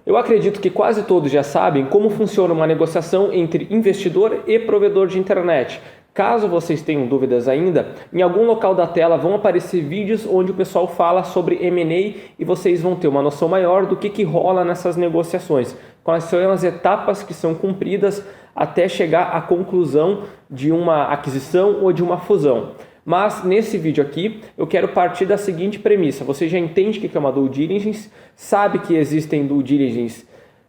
Eu acredito que quase todos já sabem como funciona uma negociação entre investidor e provedor de internet. Caso vocês tenham dúvidas ainda, em algum local da tela vão aparecer vídeos onde o pessoal fala sobre M&A e vocês vão ter uma noção maior do que rola nessas negociações, quais são as etapas que são cumpridas até chegar à conclusão de uma aquisição ou de uma fusão. Mas nesse vídeo aqui eu quero partir da seguinte premissa: você já entende o que é uma due diligence, sabe que existem due diligence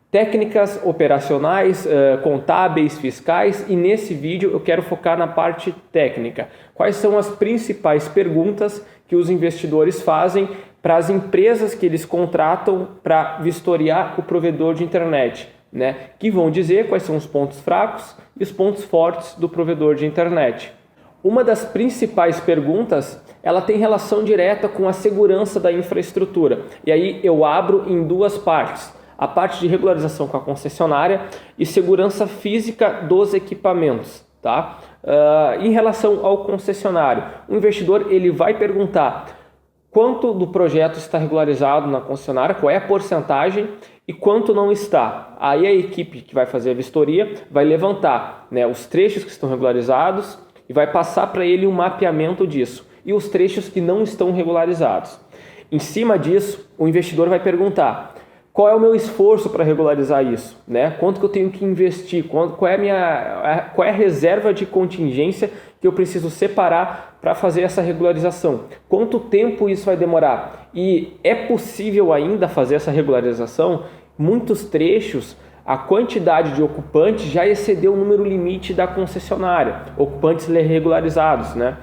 técnicas, operacionais, contábeis, fiscais, e nesse vídeo eu quero focar na parte técnica. Quais são as principais perguntas que os investidores fazem para as empresas que eles contratam para vistoriar o provedor de internet, né? Que vão dizer quais são os pontos fracos e os pontos fortes do provedor de internet. Uma das principais perguntas, ela tem relação direta com a segurança da infraestrutura. E aí eu abro em duas partes: a parte de regularização com a concessionária e segurança física dos equipamentos, tá? Em relação ao concessionário, o investidor ele vai perguntar quanto do projeto está regularizado na concessionária, qual é a porcentagem e quanto não está. Aí a equipe que vai fazer a vistoria vai levantar, né, os trechos que estão regularizados e vai passar para ele um mapeamento disso e os trechos que não estão regularizados. Em cima disso, o investidor vai perguntar: qual é o meu esforço para regularizar isso? Né? Quanto que eu tenho que investir? Qual é a reserva de contingência que eu preciso separar para fazer essa regularização? Quanto tempo isso vai demorar? E é possível ainda fazer essa regularização? Muitos trechos, a quantidade de ocupantes já excedeu o número limite da concessionária, ocupantes regularizados, né?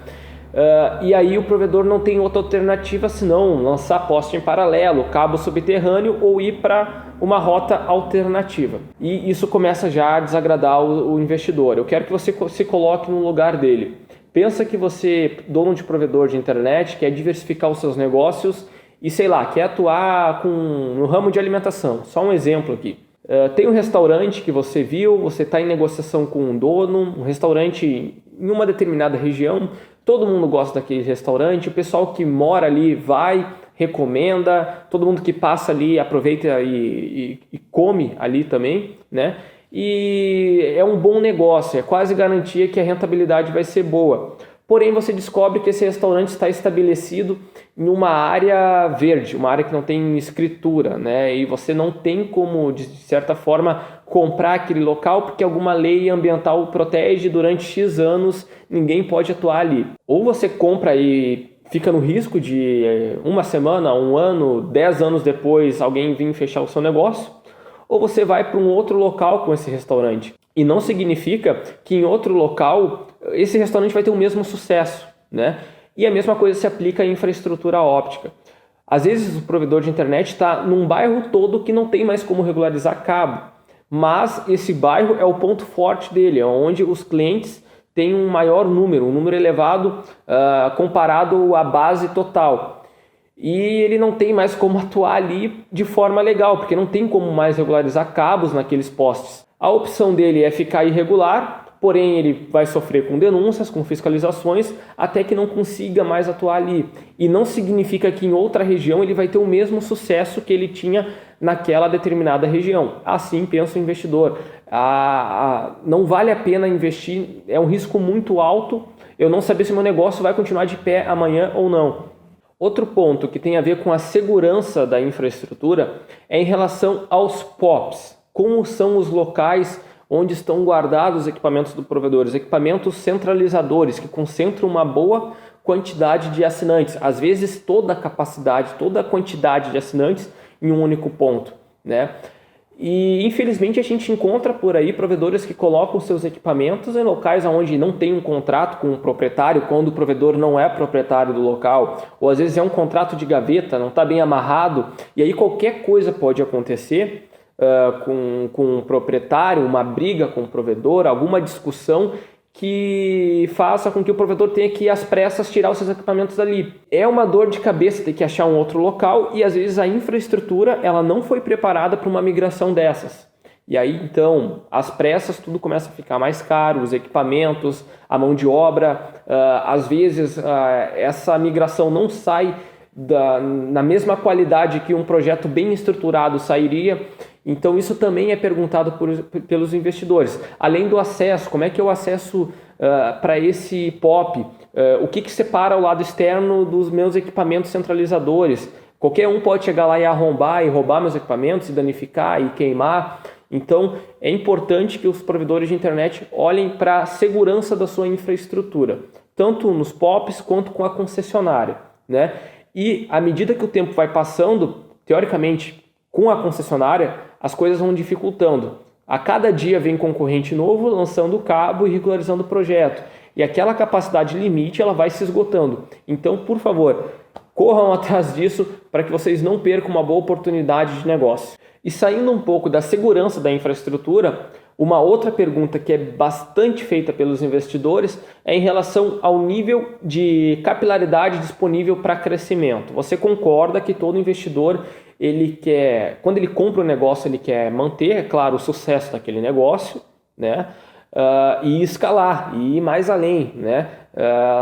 E aí o provedor não tem outra alternativa senão lançar poste em paralelo, cabo subterrâneo ou ir para uma rota alternativa. E isso começa já a desagradar o investidor. Eu quero que você se coloque no lugar dele. Pensa que você, dono de provedor de internet, quer diversificar os seus negócios e, sei lá, quer atuar no ramo de alimentação. Só um exemplo aqui. Tem um restaurante que você viu, você está em negociação com um dono, um restaurante em uma determinada região, todo mundo gosta daquele restaurante, o pessoal que mora ali vai, recomenda, todo mundo que passa ali aproveita e come ali também, né? E é um bom negócio, é quase garantia que a rentabilidade vai ser boa. Porém, você descobre que esse restaurante está estabelecido em uma área verde, uma área que não tem escritura, né? E você não tem como, de certa forma, comprar aquele local porque alguma lei ambiental protege durante X anos, ninguém pode atuar ali. Ou você compra e fica no risco de uma semana, um ano, 10 anos depois alguém vir fechar o seu negócio, ou você vai para um outro local com esse restaurante. E não significa que em outro local esse restaurante vai ter o mesmo sucesso, né? E a mesma coisa se aplica à infraestrutura óptica. Às vezes o provedor de internet está num bairro todo que não tem mais como regularizar cabo, mas esse bairro é o ponto forte dele, é onde os clientes têm um maior número, um número elevado comparado à base total. E ele não tem mais como atuar ali de forma legal, porque não tem como mais regularizar cabos naqueles postes. A opção dele é ficar irregular, porém ele vai sofrer com denúncias, com fiscalizações, até que não consiga mais atuar ali. E não significa que em outra região ele vai ter o mesmo sucesso que ele tinha naquela determinada região. Assim pensa o investidor. Não vale a pena investir, é um risco muito alto eu não saber se meu negócio vai continuar de pé amanhã ou não. Outro ponto que tem a ver com a segurança da infraestrutura é em relação aos POPs. Como são os locais onde estão guardados os equipamentos do provedor, os equipamentos centralizadores que concentram uma boa quantidade de assinantes, às vezes toda a capacidade, toda a quantidade de assinantes em um único ponto, né? E infelizmente a gente encontra por aí provedores que colocam seus equipamentos em locais onde não tem um contrato com o proprietário, quando o provedor não é proprietário do local, ou às vezes é um contrato de gaveta, não está bem amarrado, e aí qualquer coisa pode acontecer com o proprietário, uma briga com o provedor, alguma discussão que faça com que o provedor tenha que, às pressas, tirar os seus equipamentos dali. É uma dor de cabeça ter que achar um outro local e, às vezes, a infraestrutura ela não foi preparada para uma migração dessas. E aí, então, às pressas, tudo começa a ficar mais caro, os equipamentos, a mão de obra, às vezes, essa migração não sai na mesma qualidade que um projeto bem estruturado sairia. Então isso também é perguntado pelos investidores. Além do acesso, como é que eu acesso para esse POP? O que separa o lado externo dos meus equipamentos centralizadores? Qualquer um pode chegar lá e arrombar e roubar meus equipamentos, e danificar e queimar. Então é importante que os provedores de internet olhem para a segurança da sua infraestrutura, tanto nos POPs quanto com a concessionária, né? E à medida que o tempo vai passando, teoricamente, com a concessionária, as coisas vão dificultando. A cada dia vem concorrente novo lançando o cabo e regularizando o projeto. E aquela capacidade limite ela vai se esgotando. Então, por favor, corram atrás disso para que vocês não percam uma boa oportunidade de negócio. E saindo um pouco da segurança da infraestrutura, uma outra pergunta que é bastante feita pelos investidores é em relação ao nível de capilaridade disponível para crescimento. Você concorda que todo investidor, quando ele compra um negócio, ele quer manter, é claro, o sucesso daquele negócio, né? E escalar, e ir mais além, né?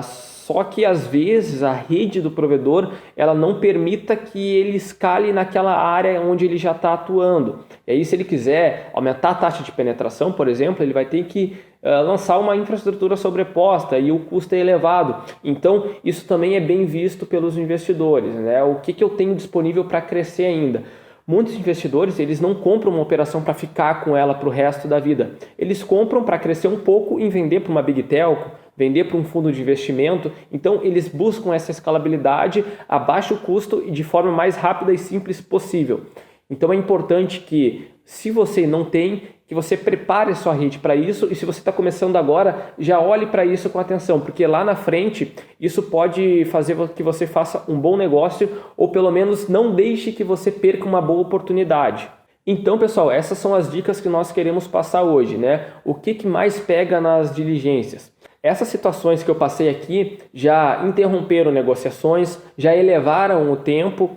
Só que às vezes a rede do provedor ela não permita que ele escale naquela área onde ele já está atuando. E aí, se ele quiser aumentar a taxa de penetração, por exemplo, ele vai ter que lançar uma infraestrutura sobreposta e o custo é elevado. Então isso também é bem visto pelos investidores, né? O que eu tenho disponível para crescer ainda? Muitos investidores eles não compram uma operação para ficar com ela para o resto da vida. Eles compram para crescer um pouco e vender para uma Big Telco, vender para um fundo de investimento. Então eles buscam essa escalabilidade a baixo custo e de forma mais rápida e simples possível. Então é importante que, se você não tem, que você prepare a sua rede para isso, e se você está começando agora, já olhe para isso com atenção, porque lá na frente isso pode fazer que você faça um bom negócio, ou pelo menos não deixe que você perca uma boa oportunidade. Então, pessoal, essas são as dicas que nós queremos passar hoje, né? O que mais pega nas diligências? Essas situações que eu passei aqui já interromperam negociações, já elevaram o tempo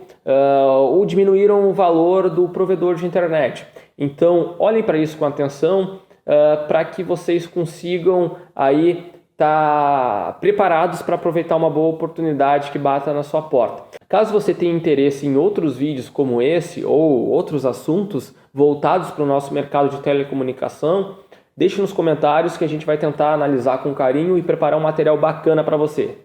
ou diminuíram o valor do provedor de internet. Então, olhem para isso com atenção para que vocês consigam aí estar preparados para aproveitar uma boa oportunidade que bata na sua porta. Caso você tenha interesse em outros vídeos como esse ou outros assuntos voltados para o nosso mercado de telecomunicação, deixe nos comentários que a gente vai tentar analisar com carinho e preparar um material bacana para você.